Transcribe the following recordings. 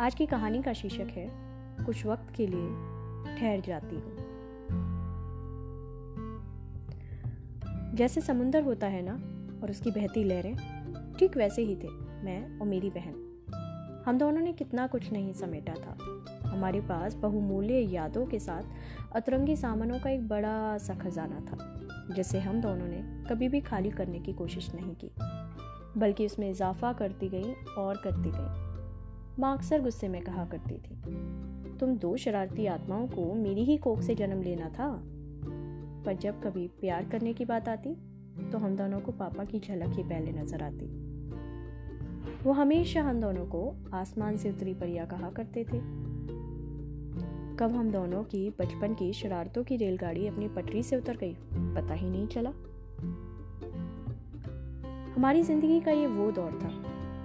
आज की कहानी का शीर्षक है कुछ वक्त के लिए ठहर जाती हूँ। जैसे समुंदर होता है ना, और उसकी बहती लहरें, ठीक वैसे ही थे मैं और मेरी बहन। हम दोनों ने कितना कुछ नहीं समेटा था। हमारे पास बहुमूल्य यादों के साथ अतरंगी सामानों का एक बड़ा सा खजाना था, जिसे हम दोनों ने कभी भी खाली करने की कोशिश नहीं की, बल्कि उसमें इजाफा करती गई और करती गई। माँ अक्सर गुस्से में कहा करती थी, तुम दो शरारती आत्माओं को मेरी ही कोख से जन्म लेना था। पर जब कभी प्यार करने की बात आती तो हम दोनों को पापा की झलक ही पहले नजर आती। वो हमेशा हम दोनों को आसमान से उतरी परियां कहा करते थे। कब हम दोनों की बचपन की शरारतों की रेलगाड़ी अपनी पटरी से उतर गई पता ही नहीं चला। हमारी जिंदगी का ये वो दौर था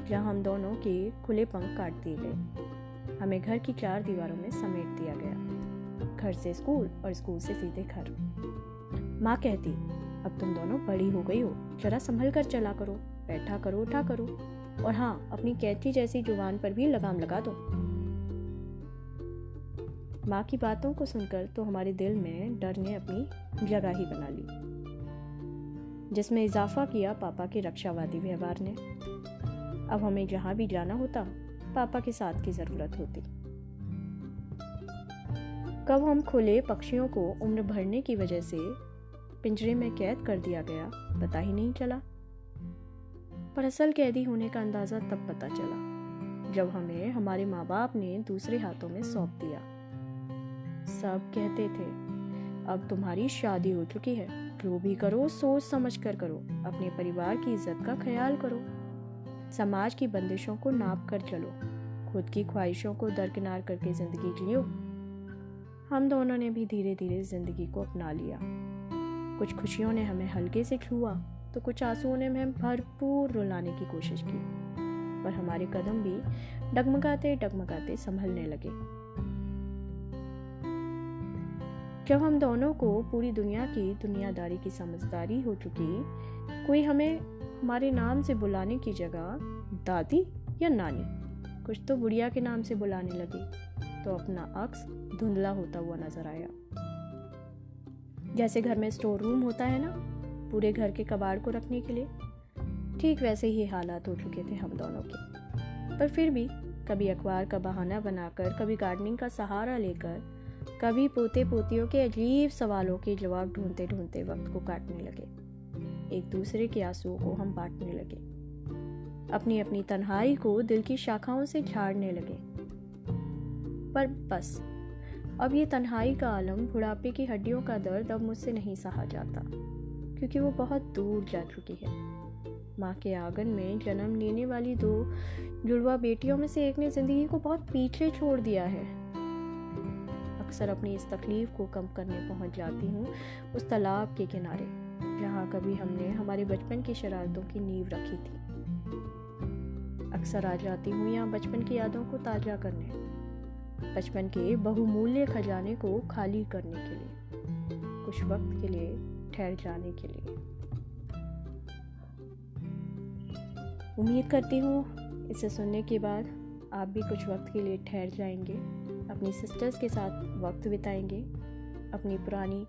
जहाँ हम दोनों के खुले पंख काट दिए गए। हमें घर की चार दीवारों में समेट दिया गया, घर से स्कूल और स्कूल से सीधे घर। माँ कहती, अब तुम दोनों बड़ी हो गई हो, जरा संभल कर चला करो, बैठा करो, उठा करो, और हाँ, अपनी कैंची जैसी जुबान पर भी लगाम लगा दो। माँ की बातों को सुनकर तो हमारे दिल में डर ने अपनी जगह ही बना ली, जिसमें इजाफा किया पापा के रक्षावादी व्यवहार ने। अब हमें जहां भी जाना होता पापा के साथ की जरूरत होती। कब हम खुले पक्षियों को उम्र भरने की वजह से पिंजरे में कैद कर दिया गया पता ही नहीं चला। पर असल कैदी होने का अंदाजा तब पता चला जब हमें हमारे माँ बाप ने दूसरे हाथों में सौंप दिया। सब कहते थे, अब तुम्हारी शादी हो चुकी है, जो भी करो सोच समझ कर करो, अपने परिवार की इज्जत का ख्याल करो, समाज की बंदिशों को नाप कर चलो, खुद की ख्वाहिशों को दरकिनार करके जिंदगी जियो। हम दोनों ने भी धीरे धीरे जिंदगी को अपना लिया। कुछ खुशियों ने हमें हल्के से छुआ तो कुछ आंसुओं ने हमें भरपूर रुलाने की कोशिश की, पर हमारे कदम भी डगमगाते डगमगाते संभलने लगे। जब हम दोनों को पूरी दुनिया की दुनियादारी की समझदारी हो चुकी, कोई हमें हमारे नाम से बुलाने की जगह दादी या नानी, कुछ तो बुढ़िया के नाम से बुलाने लगी, तो अपना अक्स धुंधला होता हुआ नजर आया। जैसे घर में स्टोर रूम होता है ना, पूरे घर के कबाड़ को रखने के लिए, ठीक वैसे ही हालात हो चुके थे हम दोनों के। पर फिर भी कभी अखबार का बहाना बनाकर, कभी गार्डनिंग का सहारा लेकर, कभी पोते पोतियों के अजीब सवालों के जवाब ढूंढते ढूंढते वक्त को काटने लगे। एक दूसरे के आंसुओं को हम बांटने लगे, अपनी अपनी तन्हाई को दिल की शाखाओं से झाड़ने लगे। पर बस अब ये तन्हाई का आलम, बुढ़ापे की हड्डियों का दर्द अब मुझसे नहीं सहा जाता, क्योंकि वो बहुत दूर जा चुकी है। माँ के आंगन में जन्म लेने वाली दो जुड़वा बेटियों में से एक ने जिंदगी को बहुत पीछे छोड़ दिया है। अक्सर अपनी इस तकलीफ को कम करने पहुंच जाती हूँ उस तालाब के किनारे, जहाँ कभी हमने हमारे बचपन की शरारतों की नींव रखी थी। अक्सर आ जाती हूँ यहाँ बचपन की यादों को ताजा करने, बचपन के बहुमूल्य खजाने को खाली करने के लिए, कुछ वक्त के लिए ठहर जाने के लिए। उम्मीद करती हूँ इसे सुनने के बाद आप भी कुछ वक्त के लिए ठहर जाएंगे, अपनी सिस्टर्स के साथ वक्त बिताएंगे, अपनी पुरानी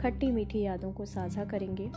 खट्टी मीठी यादों को साझा करेंगे